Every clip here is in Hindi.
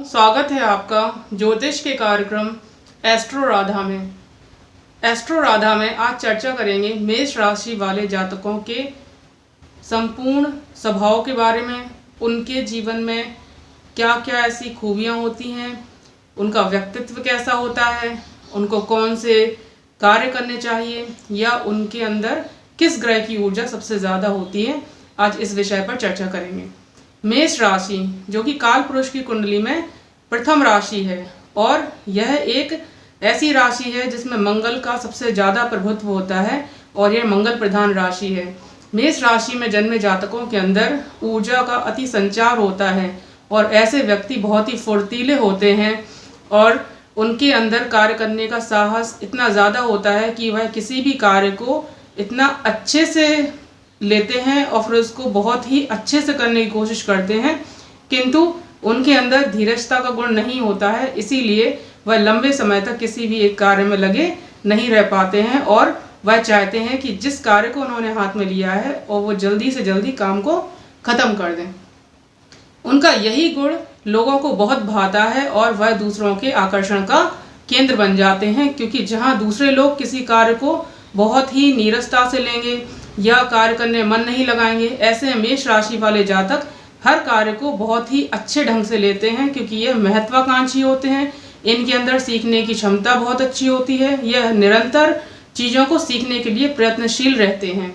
स्वागत है आपका ज्योतिष के कार्यक्रम एस्ट्रो राधा में। एस्ट्रो राधा में आज चर्चा करेंगे मेष राशि वाले जातकों के संपूर्ण स्वभाव के बारे में। उनके जीवन में क्या क्या ऐसी खूबियां होती हैं, उनका व्यक्तित्व कैसा होता है, उनको कौन से कार्य करने चाहिए या उनके अंदर किस ग्रह की ऊर्जा सबसे ज़्यादा होती है। आज इस विषय पर चर्चा करेंगे। मेष राशि जो कि काल पुरुष की कुंडली में प्रथम राशि है और यह एक ऐसी राशि है जिसमें मंगल का सबसे ज़्यादा प्रभुत्व होता है और यह मंगल प्रधान राशि है। मेष राशि में जन्मे जातकों के अंदर ऊर्जा का अति संचार होता है और ऐसे व्यक्ति बहुत ही फुर्तीले होते हैं और उनके अंदर कार्य करने का साहस इतना ज़्यादा होता है कि वह किसी भी कार्य को इतना अच्छे से लेते हैं और फिर उसको बहुत ही अच्छे से करने की कोशिश करते हैं, किंतु उनके अंदर धीरजता का गुण नहीं होता है। इसीलिए वह लंबे समय तक किसी भी एक कार्य में लगे नहीं रह पाते हैं और वह चाहते हैं कि जिस कार्य को उन्होंने हाथ में लिया है और वो जल्दी से जल्दी काम को ख़त्म कर दें। उनका यही गुण लोगों को बहुत भाता है और वह दूसरों के आकर्षण का केंद्र बन जाते हैं, क्योंकि जहाँ दूसरे लोग किसी कार्य को बहुत ही नीरसता से लेंगे या कार्य करने मन नहीं लगाएंगे, ऐसे मेष राशि वाले जातक हर कार्य को बहुत ही अच्छे ढंग से लेते हैं, क्योंकि यह महत्वाकांक्षी होते हैं। इनके अंदर सीखने की क्षमता बहुत अच्छी होती है। यह निरंतर चीज़ों को सीखने के लिए प्रयत्नशील रहते हैं।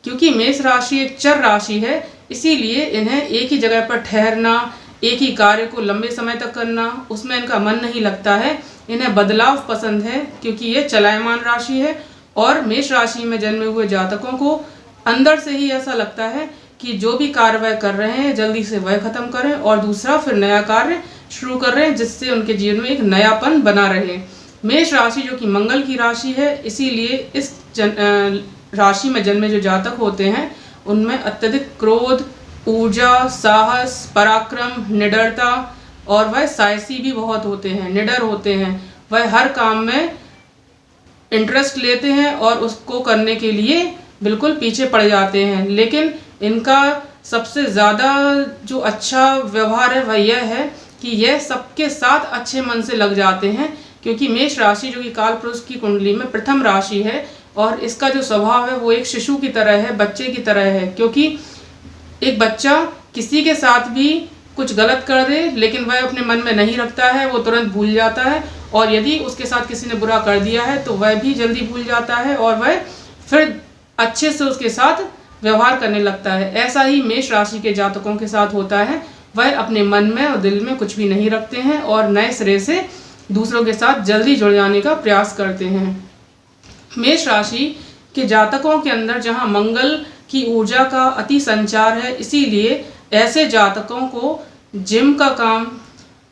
क्योंकि मेष राशि एक चर राशि है, इसीलिए इन्हें एक ही जगह पर ठहरना, एक ही कार्य को लंबे समय तक करना, उसमें इनका मन नहीं लगता है। इन्हें बदलाव पसंद है क्योंकि ये चलायमान राशि है और मेष राशि में जन्मे हुए जातकों को अंदर से ही ऐसा लगता है कि जो भी कार्य वह कर रहे हैं जल्दी से वह खत्म करें और दूसरा फिर नया कार्य शुरू कर रहे हैं, जिससे उनके जीवन में एक नयापन बना रहे। मेष राशि जो कि मंगल की राशि है, इसीलिए इस राशि में जन्मे जो जातक होते हैं उनमें अत्यधिक क्रोध, ऊर्जा, साहस, पराक्रम, निडरता और वह साहसी भी बहुत होते हैं, निडर होते हैं। वह हर काम में इंटरेस्ट लेते हैं और उसको करने के लिए बिल्कुल पीछे पड़ जाते हैं। लेकिन इनका सबसे ज़्यादा जो अच्छा व्यवहार है वह यह है कि यह सबके साथ अच्छे मन से लग जाते हैं, क्योंकि मेष राशि जो कि काल पुरुष की कुंडली में प्रथम राशि है और इसका जो स्वभाव है वो एक शिशु की तरह है, बच्चे की तरह है। क्योंकि एक बच्चा किसी के साथ भी कुछ गलत कर दे लेकिन वह अपने मन में नहीं रखता है, वो तुरंत भूल जाता है, और यदि उसके साथ किसी ने बुरा कर दिया है तो वह भी जल्दी भूल जाता है और वह फिर अच्छे से उसके साथ व्यवहार करने लगता है। ऐसा ही मेष राशि के जातकों के साथ होता है। वह अपने मन में और दिल में कुछ भी नहीं रखते हैं और नए सिरे से दूसरों के साथ जल्दी जुड़ जाने का प्रयास करते हैं। मेष राशि के जातकों के अंदर जहां मंगल की ऊर्जा का अति संचार है, इसीलिए ऐसे जातकों को जिम का काम,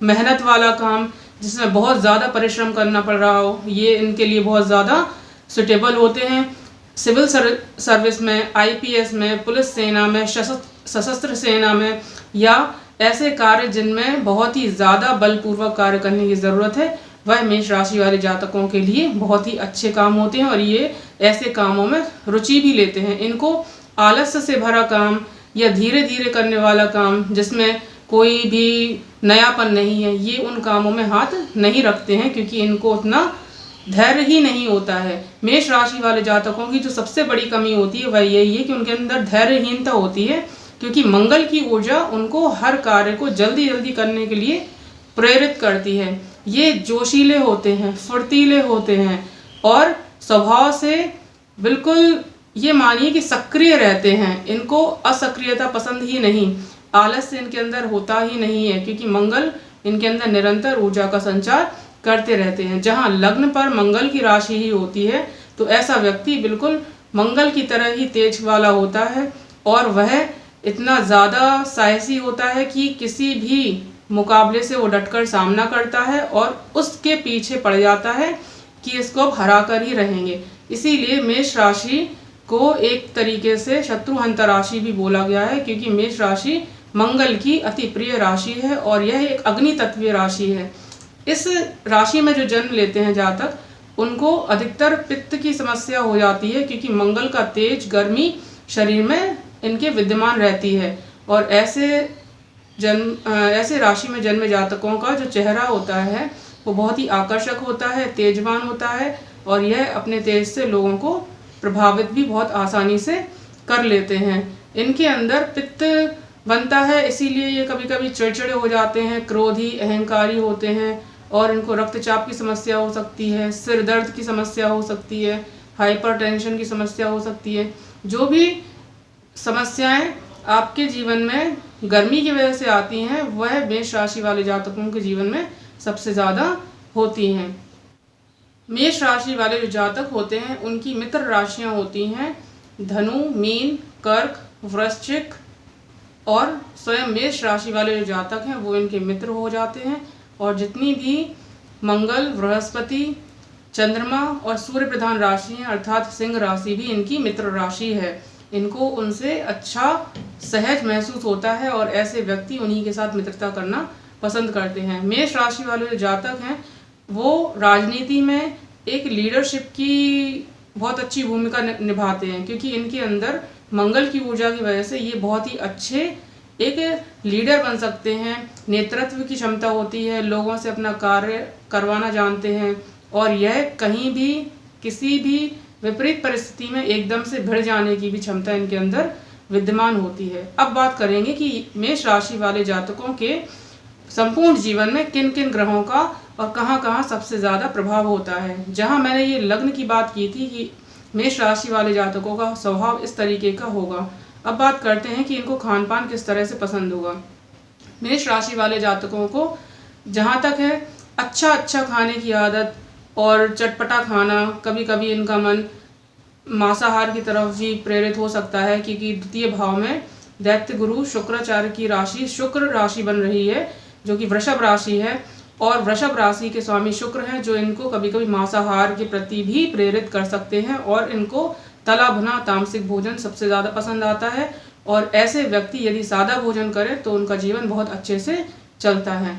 मेहनत वाला काम जिसमें बहुत ज़्यादा परिश्रम करना पड़ रहा हो, ये इनके लिए बहुत ज़्यादा सुटेबल होते हैं। सिविल सर्विस में, आईपीएस में, पुलिस सेना में, सशस्त्र सेना में या ऐसे कार्य जिनमें बहुत ही ज़्यादा बलपूर्वक कार्य करने की ज़रूरत है, वह मेष राशि वाले जातकों के लिए बहुत ही अच्छे काम होते हैं और ये ऐसे कामों में रुचि भी लेते हैं। इनको आलस्य से भरा काम या धीरे धीरे करने वाला काम जिसमें कोई भी नयापन नहीं है, ये उन कामों में हाथ नहीं रखते हैं, क्योंकि इनको उतना धैर्य ही नहीं होता है। मेष राशि वाले जातकों की जो सबसे बड़ी कमी होती है वह यही है कि उनके अंदर धैर्यहीनता होती है, क्योंकि मंगल की ऊर्जा उनको हर कार्य को जल्दी जल्दी करने के लिए प्रेरित करती है। ये जोशीले होते हैं, फुर्तीले होते हैं और स्वभाव से बिल्कुल ये मानिए कि सक्रिय रहते हैं। इनको असक्रियता पसंद ही नहीं, आलस्य इनके अंदर होता ही नहीं है, क्योंकि मंगल इनके अंदर निरंतर ऊर्जा का संचार करते रहते हैं। जहाँ लग्न पर मंगल की राशि ही होती है तो ऐसा व्यक्ति बिल्कुल मंगल की तरह ही तेज वाला होता है और वह इतना ज़्यादा साहसी होता है कि किसी भी मुकाबले से वो डटकर सामना करता है और उसके पीछे पड़ जाता है कि इसको अब हरा कर ही रहेंगे। इसीलिए मेष राशि को एक तरीके से शत्रुहंता राशि भी बोला गया है, क्योंकि मेष राशि मंगल की अति प्रिय राशि है और यह एक अग्नि तत्वीय राशि है। इस राशि में जो जन्म लेते हैं जातक, उनको अधिकतर पित्त की समस्या हो जाती है, क्योंकि मंगल का तेज, गर्मी शरीर में इनके विद्यमान रहती है और ऐसे ऐसे राशि में जन्मे जातकों का जो चेहरा होता है वो बहुत ही आकर्षक होता है, तेजवान होता है और यह अपने तेज से लोगों को प्रभावित भी बहुत आसानी से कर लेते हैं। इनके अंदर पित्त बनता है, इसीलिए ये कभी कभी चिड़चिड़े हो जाते हैं, क्रोधी, अहंकारी होते हैं और इनको रक्तचाप की समस्या हो सकती है, सिर दर्द की समस्या हो सकती है, हाइपरटेंशन की समस्या हो सकती है। जो भी समस्याएं आपके जीवन में गर्मी की वजह से आती हैं वह मेष राशि वाले जातकों के जीवन में सबसे ज़्यादा होती हैं। मेष राशि वाले जो जातक होते हैं उनकी मित्र राशियां होती हैं धनु, मीन, कर्क, वृश्चिक और स्वयं मेष राशि वाले जो जातक हैं वो इनके मित्र हो जाते हैं। और जितनी भी मंगल, बृहस्पति, चंद्रमा और सूर्य प्रधान राशि हैं अर्थात सिंह राशि भी इनकी मित्र राशि है। इनको उनसे अच्छा सहज महसूस होता है और ऐसे व्यक्ति उन्हीं के साथ मित्रता करना पसंद करते हैं। मेष राशि वाले जो जातक हैं वो राजनीति में एक लीडरशिप की बहुत अच्छी भूमिका निभाते हैं, क्योंकि इनके अंदर मंगल की ऊर्जा की वजह से ये बहुत ही अच्छे एक लीडर बन सकते हैं। नेतृत्व की क्षमता होती है, लोगों से अपना कार्य करवाना जानते हैं और यह कहीं भी किसी भी विपरीत परिस्थिति में एकदम से भिड़ जाने की भी क्षमता इनके अंदर विद्यमान होती है। अब बात करेंगे कि मेष राशि वाले जातकों के संपूर्ण जीवन में किन किन ग्रहों का और कहाँ कहाँ सबसे ज़्यादा प्रभाव होता है। जहाँ मैंने ये लग्न की बात की थी कि मेष राशि वाले जातकों का स्वभाव इस तरीके का होगा, अब बात करते हैं कि इनको खान पान किस तरह से पसंद होगा। मेष राशि वाले जातकों को जहाँ तक है अच्छा खाने की आदत और चटपटा खाना, कभी कभी इनका मन मांसाहार की तरफ भी प्रेरित हो सकता है, क्योंकि द्वितीय भाव में दैत्य गुरु शुक्राचार्य की राशि शुक्र राशि बन रही है जो कि वृषभ राशि है और वृषभ राशि के स्वामी शुक्र हैं जो इनको कभी कभी मांसाहार के प्रति भी प्रेरित कर सकते हैं और इनको तला भुना तामसिक भोजन सबसे ज़्यादा पसंद आता है। और ऐसे व्यक्ति यदि सादा भोजन करें तो उनका जीवन बहुत अच्छे से चलता है।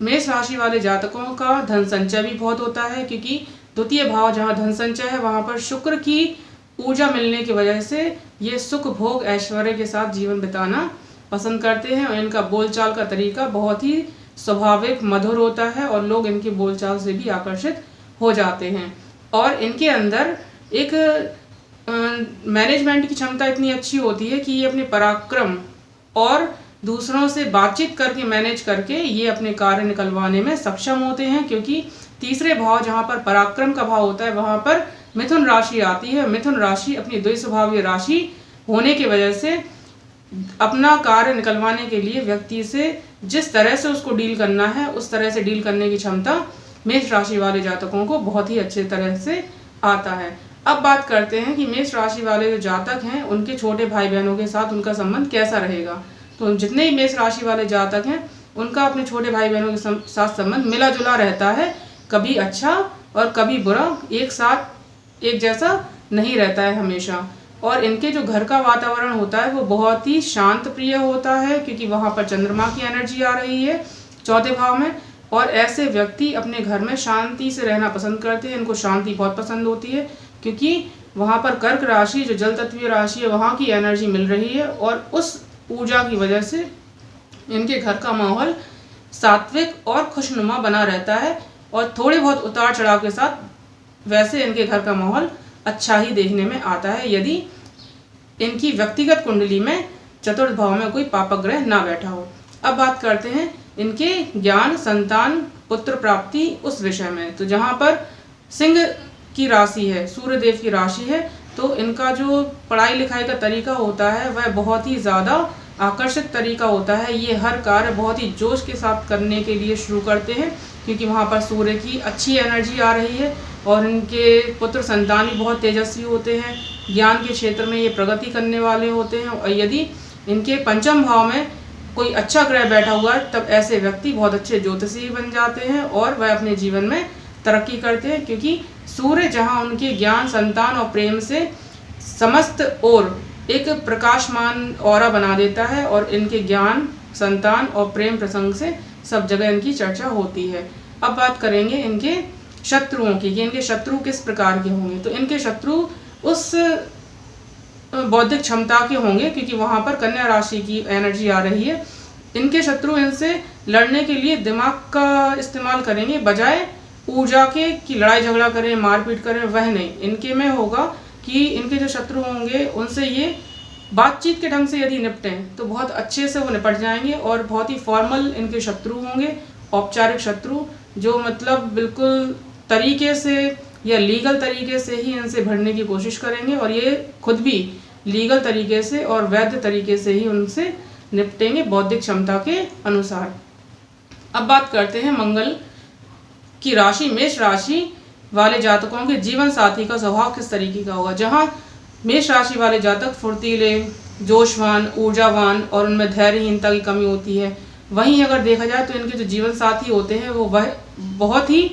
मेष राशि वाले जातकों का धन संचय भी बहुत होता है, क्योंकि द्वितीय भाव जहाँ धन संचय है वहाँ पर शुक्र की ऊर्जा मिलने की वजह से ये सुख भोग ऐश्वर्य के साथ जीवन बिताना पसंद करते हैं और इनका बोलचाल का तरीका बहुत ही स्वाभाविक मधुर होता है और लोग इनके बोलचाल से भी आकर्षित हो जाते हैं। और इनके अंदर एक मैनेजमेंट की क्षमता इतनी अच्छी होती है कि ये अपने पराक्रम और दूसरों से बातचीत करके मैनेज करके ये अपने कार्य निकलवाने में सक्षम होते हैं, क्योंकि तीसरे भाव जहाँ पर पराक्रम का भाव होता है वहाँ पर मिथुन राशि आती है। मिथुन राशि अपनी द्विस्वभावीय राशि होने की वजह से अपना कार्य निकलवाने के लिए व्यक्ति से जिस तरह से उसको डील करना है उस तरह से डील करने की क्षमता मेष राशि वाले जातकों को बहुत ही अच्छे तरह से आता है। अब बात करते हैं कि मेष राशि वाले जो जातक हैं उनके छोटे भाई बहनों के साथ उनका संबंध कैसा रहेगा। तो जितने ही मेष राशि वाले जातक हैं उनका अपने छोटे भाई बहनों के साथ संबंध मिला जुला रहता है, कभी अच्छा और कभी बुरा, एक साथ एक जैसा नहीं रहता है हमेशा। और इनके जो घर का वातावरण होता है वो बहुत ही शांत प्रिय होता है, क्योंकि वहाँ पर चंद्रमा की एनर्जी आ रही है चौथे भाव में और ऐसे व्यक्ति अपने घर में शांति से रहना पसंद करते हैं। इनको शांति बहुत पसंद होती है क्योंकि वहाँ पर कर्क राशि जो जल तत्वीय राशि है वहाँ की एनर्जी मिल रही है और उस ऊर्जा की वजह से इनके घर का माहौल सात्विक और खुशनुमा बना रहता है और थोड़े बहुत उतार चढ़ाव के साथ वैसे इनके घर का माहौल अच्छा ही देखने में आता है यदि इनकी व्यक्तिगत कुंडली में चतुर्थ भाव में कोई पापक ग्रह ना बैठा हो। अब बात करते हैं इनके ज्ञान, संतान, पुत्र प्राप्ति उस विषय में। तो जहाँ पर सिंह की राशि है, सूर्यदेव की राशि है, तो इनका जो पढ़ाई लिखाई का तरीका होता है वह बहुत ही ज़्यादा आकर्षक तरीका होता है। ये हर कार्य बहुत ही जोश के साथ करने के लिए शुरू करते हैं क्योंकि वहाँ पर सूर्य की अच्छी एनर्जी आ रही है और इनके पुत्र संतान भी बहुत तेजस्वी होते हैं। ज्ञान के क्षेत्र में ये प्रगति करने वाले होते हैं और यदि इनके पंचम भाव में कोई अच्छा ग्रह बैठा हुआ है तब ऐसे व्यक्ति बहुत अच्छे ज्योतिषी बन जाते हैं और वह अपने जीवन में तरक्की करते हैं, क्योंकि सूर्य जहाँ उनके ज्ञान, संतान और प्रेम से समस्त और एक प्रकाशमान ऑरा बना देता है और इनके ज्ञान, संतान और प्रेम प्रसंग से सब जगह इनकी चर्चा होती है। अब बात करेंगे इनके शत्रुओं की कि इनके शत्रु किस प्रकार के होंगे। तो इनके शत्रु उस बौद्धिक क्षमता के होंगे क्योंकि वहाँ पर कन्या राशि की एनर्जी आ रही है इनके शत्रु इनसे लड़ने के लिए दिमाग का इस्तेमाल करेंगे, बजाय ऊर्जा के कि लड़ाई झगड़ा करें, मारपीट करें, वह नहीं। इनके में होगा कि इनके जो शत्रु होंगे उनसे ये बातचीत के ढंग से यदि निपटें तो बहुत अच्छे से वो निपट जाएंगे, और बहुत ही फॉर्मल इनके शत्रु होंगे, औपचारिक शत्रु, जो मतलब बिल्कुल तरीके से या लीगल तरीके से ही इनसे भिड़ने की कोशिश करेंगे, और ये खुद भी लीगल तरीके से और वैध तरीके से ही उनसे निपटेंगे बौद्धिक क्षमता के अनुसार। अब बात करते हैं मंगल की राशि। मेष राशि वाले जातकों के जीवन साथी का स्वभाव किस तरीके का होगा। जहां मेष राशि वाले जातक फुर्तीले, जोशवान, ऊर्जावान और उनमें धैर्यहीनता की कमी होती है, वहीं अगर देखा जाए तो इनके जो जीवन साथी होते हैं वो वह बहुत ही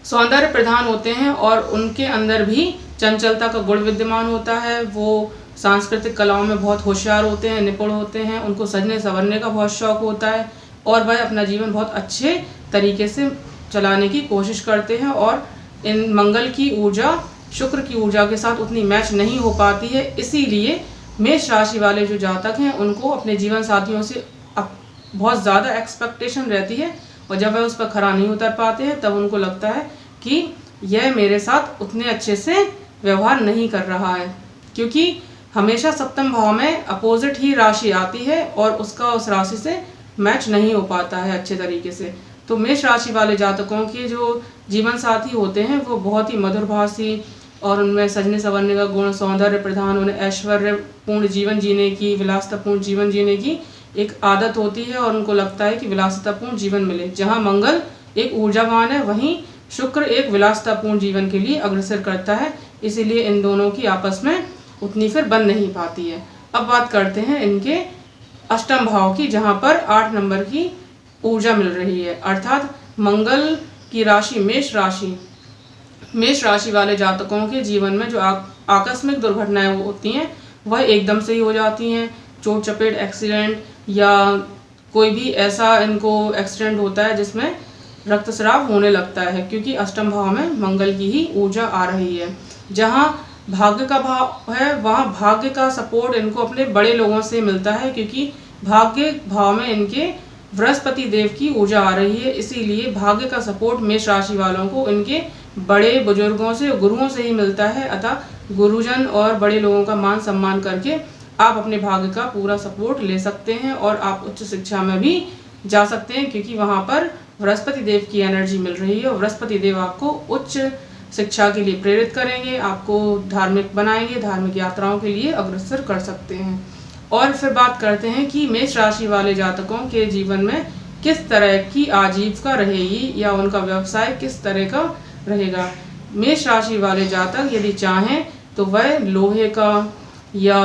सौंदर्य प्रधान होते हैं, और उनके अंदर भी चंचलता का गुण विद्यमान होता है। वो सांस्कृतिक कलाओं में बहुत होशियार होते हैं, निपुण होते हैं, उनको सजने संवरने का बहुत शौक होता है, और वह अपना जीवन बहुत अच्छे तरीके से चलाने की कोशिश करते हैं। और इन मंगल की ऊर्जा शुक्र की ऊर्जा के साथ उतनी मैच नहीं हो पाती है, इसीलिए मेष राशि वाले जो जातक हैं उनको अपने जीवन साथियों से बहुत ज़्यादा एक्सपेक्टेशन रहती है, और जब वह उस पर खरा नहीं उतर पाते हैं तब उनको लगता है कि यह मेरे साथ उतने अच्छे से व्यवहार नहीं कर रहा है, क्योंकि हमेशा सप्तम भाव में अपोजिट ही राशि आती है और उसका उस राशि से मैच नहीं हो पाता है अच्छे तरीके से। तो मेष राशि वाले जातकों के जो जीवन साथी होते हैं वो बहुत ही मधुरभाषी, और उनमें सजने संवरने का गुण, सौंदर्य प्रधान, उन्हें ऐश्वर्यपूर्ण जीवन जीने की, विलासितापूर्ण जीवन जीने की एक आदत होती है, और उनको लगता है कि विलासितापूर्ण जीवन मिले। जहाँ मंगल एक ऊर्जावान है, वहीं शुक्र एक विलासितापूर्ण जीवन के लिए अग्रसर करता है, इसीलिए इन दोनों की आपस में उतनी फिर बन नहीं पाती है। अब बात करते हैं इनके अष्टम भाव की, जहाँ पर 8 नंबर की ऊर्जा मिल रही है, अर्थात मंगल की राशि मेष राशि वाले जातकों के जीवन में जो आकस्मिक दुर्घटनाएं होती हैं वह एकदम से ही हो जाती हैं। चोट चपेट, एक्सीडेंट, या कोई भी ऐसा इनको एक्सीडेंट होता है जिसमें रक्तस्राव होने लगता है, क्योंकि अष्टम भाव में मंगल की ही ऊर्जा आ रही है। जहाँ भाग्य का भाव है वहाँ भाग्य का सपोर्ट इनको अपने बड़े लोगों से मिलता है, क्योंकि भाग्य भाव में इनके बृहस्पति देव की ऊर्जा आ रही है, इसीलिए भाग्य का सपोर्ट मेष राशि वालों को इनके बड़े बुजुर्गों से, गुरुओं से ही मिलता है। अतः गुरुजन और बड़े लोगों का मान सम्मान करके आप अपने भाग्य का पूरा सपोर्ट ले सकते हैं, और आप उच्च शिक्षा में भी जा सकते हैं, क्योंकि वहाँ पर बृहस्पति देव की एनर्जी मिल रही है, और बृहस्पति देव आपको उच्च शिक्षा के लिए प्रेरित करेंगे, आपको धार्मिक बनाएंगे, धार्मिक यात्राओं के लिए अग्रसर कर सकते हैं। और फिर बात करते हैं कि मेष राशि वाले जातकों के जीवन में किस तरह की आजीविका रहेगी, या उनका व्यवसाय किस तरह का रहेगा। मेष राशि वाले जातक यदि चाहें तो वह लोहे का या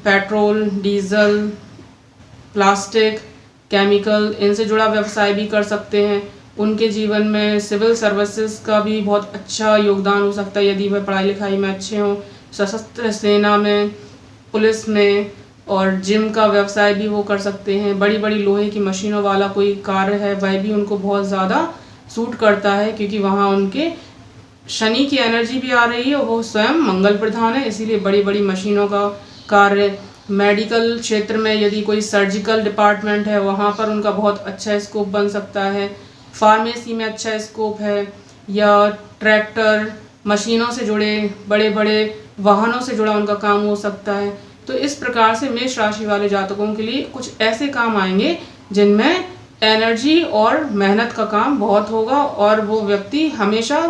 पेट्रोल, डीजल, प्लास्टिक, केमिकल, इनसे जुड़ा व्यवसाय भी कर सकते हैं। उनके जीवन में सिविल सर्विसेज का भी बहुत अच्छा योगदान हो सकता है, यदि वह पढ़ाई लिखाई में अच्छे हों, सशस्त्र सेना में, पुलिस में, और जिम का व्यवसाय भी वो कर सकते हैं। बड़ी बड़ी लोहे की मशीनों वाला कोई कार्य है वह भी उनको बहुत ज़्यादा सूट करता है, क्योंकि वहाँ उनके शनि की एनर्जी भी आ रही है, और वो स्वयं मंगल प्रधान है, इसीलिए बड़ी बड़ी मशीनों का कार्य। मेडिकल क्षेत्र में यदि कोई सर्जिकल डिपार्टमेंट है वहाँ पर उनका बहुत अच्छा स्कोप बन सकता है। फार्मेसी में अच्छा स्कोप है, या ट्रैक्टर, मशीनों से जुड़े बड़े बड़े वाहनों से जुड़ा उनका काम हो सकता है। तो इस प्रकार से मेष राशि वाले जातकों के लिए कुछ ऐसे काम आएंगे जिनमें एनर्जी और मेहनत का काम बहुत होगा, और वो व्यक्ति हमेशा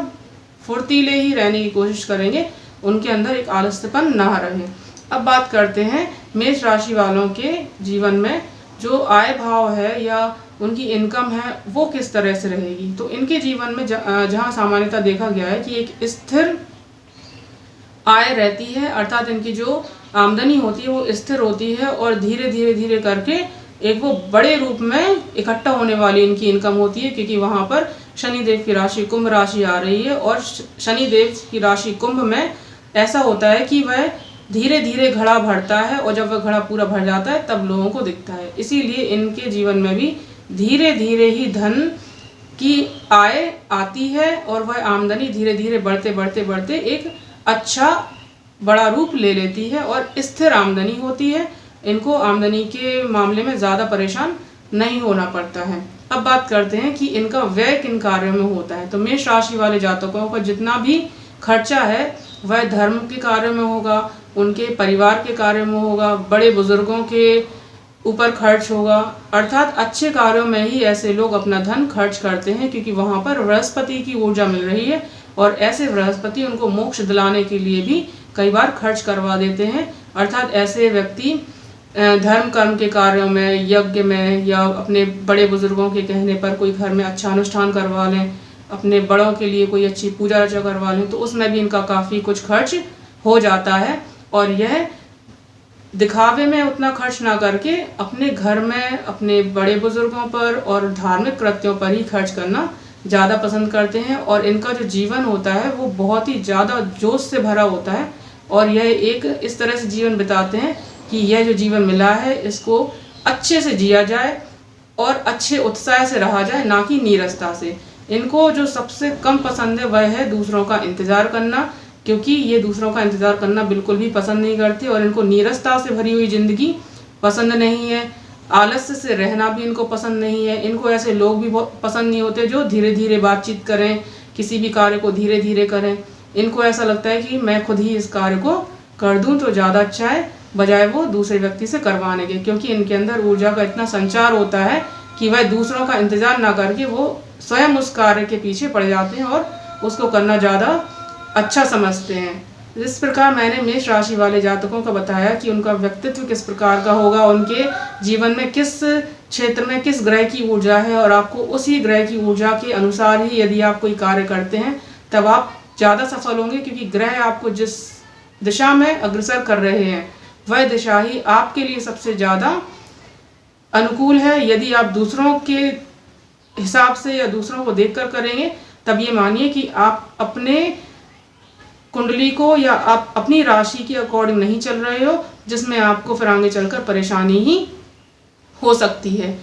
फुर्तीले ही रहने की कोशिश करेंगे, उनके अंदर एक आलस्यपन ना रहे। अब बात करते हैं मेष राशि वालों के जीवन में जो आय भाव है या उनकी इनकम है वो किस तरह से रहेगी। तो इनके जीवन में जहाँ सामान्यतः देखा गया है कि एक स्थिर आय रहती है, अर्थात इनकी जो आमदनी होती है वो स्थिर होती है, और धीरे धीरे करके एक वो बड़े रूप में इकट्ठा होने वाली इनकी इनकम होती है, क्योंकि वहाँ पर शनि देव की राशि कुंभ राशि आ रही है, और शनि देव की राशि कुंभ में ऐसा होता है कि वह धीरे धीरे घड़ा भरता है, और जब वह घड़ा पूरा भर जाता है तब लोगों को दिखता है। इसीलिए इनके जीवन में भी धीरे धीरे ही धन की आय आती है, और वह आमदनी धीरे धीरे बढ़ते एक अच्छा बड़ा रूप ले लेती है, और स्थिर आमदनी होती है। इनको आमदनी के मामले में ज़्यादा परेशान नहीं होना पड़ता है। अब बात करते हैं कि इनका व्यय किन कार्यों में होता है। तो मेष राशि वाले जातकों का जितना भी खर्चा है वह धर्म के कार्यों में होगा, उनके परिवार के कार्यों में होगा, बड़े बुजुर्गों के ऊपर खर्च होगा, अर्थात अच्छे कार्यों में ही ऐसे लोग अपना धन खर्च करते हैं, क्योंकि वहाँ पर बृहस्पति की ऊर्जा मिल रही है और ऐसे बृहस्पति उनको मोक्ष दिलाने के लिए भी कई बार खर्च करवा देते हैं। अर्थात ऐसे व्यक्ति धर्म कर्म के कार्यों में, यज्ञ में, या अपने बड़े बुजुर्गों के कहने पर कोई घर में अच्छा अनुष्ठान करवा लें, अपने बड़ों के लिए कोई अच्छी पूजा अर्चा करवा लें, तो उसमें भी इनका काफ़ी कुछ खर्च हो जाता है। और यह दिखावे में उतना खर्च ना करके अपने घर में अपने बड़े बुजुर्गों पर और धार्मिक कृत्यों पर ही खर्च करना ज़्यादा पसंद करते हैं। और इनका जो जीवन होता है वो बहुत ही ज़्यादा जोश से भरा होता है और यह एक इस तरह से जीवन बिताते हैं कि यह जो जीवन मिला है इसको अच्छे से जिया जाए और अच्छे उत्साह से रहा जाए, ना कि नीरसता से। इनको जो सबसे कम पसंद है वह है दूसरों का इंतज़ार करना, क्योंकि ये दूसरों का इंतज़ार करना बिल्कुल भी पसंद नहीं करते और इनको नीरसता से भरी हुई ज़िंदगी पसंद नहीं है। आलस्य से रहना भी इनको पसंद नहीं है। इनको ऐसे लोग भी बहुत पसंद नहीं होते जो धीरे धीरे बातचीत करें, किसी भी कार्य को धीरे धीरे करें। इनको ऐसा लगता है कि मैं खुद ही इस कार्य को कर दूं तो ज़्यादा अच्छा है, बजाय वो दूसरे व्यक्ति से करवाने के, क्योंकि इनके अंदर ऊर्जा का इतना संचार होता है कि वह दूसरों का इंतज़ार ना करके वो स्वयं उस कार्य के पीछे पड़ जाते हैं और उसको करना ज़्यादा अच्छा समझते हैं। इस प्रकार मैंने मेष राशि वाले जातकों का बताया कि उनका व्यक्तित्व किस प्रकार का होगा, उनके जीवन में किस क्षेत्र में किस ग्रह की ऊर्जा है, और आपको उसी ग्रह की ऊर्जा के अनुसार ही यदि आप कोई कार्य करते हैं तब आप ज़्यादा सफल होंगे, क्योंकि ग्रह आपको जिस दिशा में अग्रसर कर रहे हैं वह दिशा ही आपके लिए सबसे ज़्यादा अनुकूल है। यदि आप दूसरों के हिसाब से या दूसरों को देखकर करेंगे तब ये मानिए कि आप अपने कुंडली को या आप अपनी राशि के अकॉर्डिंग नहीं चल रहे हो, जिसमें आपको फिर आगे चलकर परेशानी ही हो सकती है।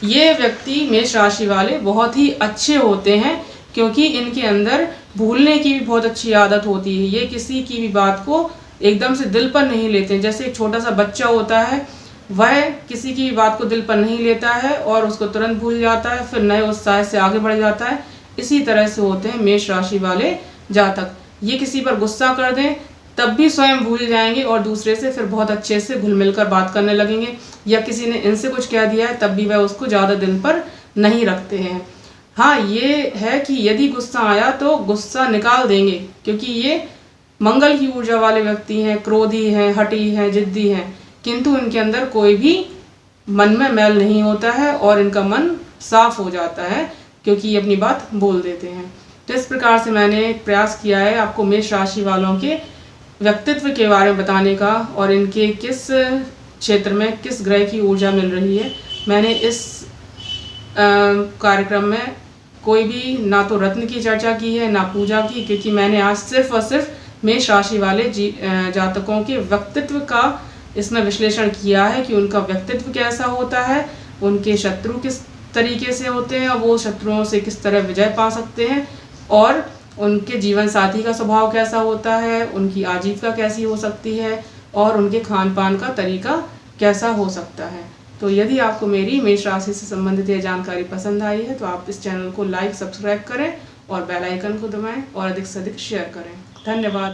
ये व्यक्ति मेष राशि वाले बहुत ही अच्छे होते हैं, क्योंकि इनके अंदर भूलने की भी बहुत अच्छी आदत होती है। ये किसी की भी बात को एकदम से दिल पर नहीं लेते हैं। जैसे एक छोटा सा बच्चा होता है, वह किसी की भी बात को दिल पर नहीं लेता है और उसको तुरंत भूल जाता है, फिर नए उत्साह से आगे बढ़ जाता है। इसी तरह से होते हैं मेष राशि वाले जातक। ये किसी पर गुस्सा कर दें तब भी स्वयं भूल जाएंगे और दूसरे से फिर बहुत अच्छे से घुल मिल कर बात करने लगेंगे, या किसी ने इनसे कुछ कह दिया है तब भी वह उसको ज़्यादा दिल पर नहीं रखते हैं। हाँ, ये है कि यदि गुस्सा आया तो गुस्सा निकाल देंगे, क्योंकि ये मंगल की ऊर्जा वाले व्यक्ति हैं, क्रोधी हैं, हठी हैं, जिद्दी हैं, किंतु इनके अंदर कोई भी मन में मैल नहीं होता है और इनका मन साफ हो जाता है, क्योंकि ये अपनी बात बोल देते हैं। तो इस प्रकार से मैंने प्रयास किया है आपको मेष राशि वालों के व्यक्तित्व के बारे में बताने का और इनके किस क्षेत्र में किस ग्रह की ऊर्जा मिल रही है। मैंने इस कार्यक्रम में कोई भी ना तो रत्न की चर्चा की है ना पूजा की, क्योंकि मैंने आज सिर्फ और सिर्फ मेष राशि वाले जातकों के व्यक्तित्व का इसमें विश्लेषण किया है कि उनका व्यक्तित्व कैसा होता है, उनके शत्रु किस तरीके से होते हैं, वो शत्रुओं से किस तरह विजय पा सकते हैं, और उनके जीवन साथी का स्वभाव कैसा होता है, उनकी आजीविका कैसी हो सकती है और उनके खान पान का तरीका कैसा हो सकता है। तो यदि आपको मेरी मेष राशि से संबंधित यह जानकारी पसंद आई है तो आप इस चैनल को लाइक, सब्सक्राइब करें और बेल आइकन को दबाएं और अधिक से अधिक शेयर करें। धन्यवाद।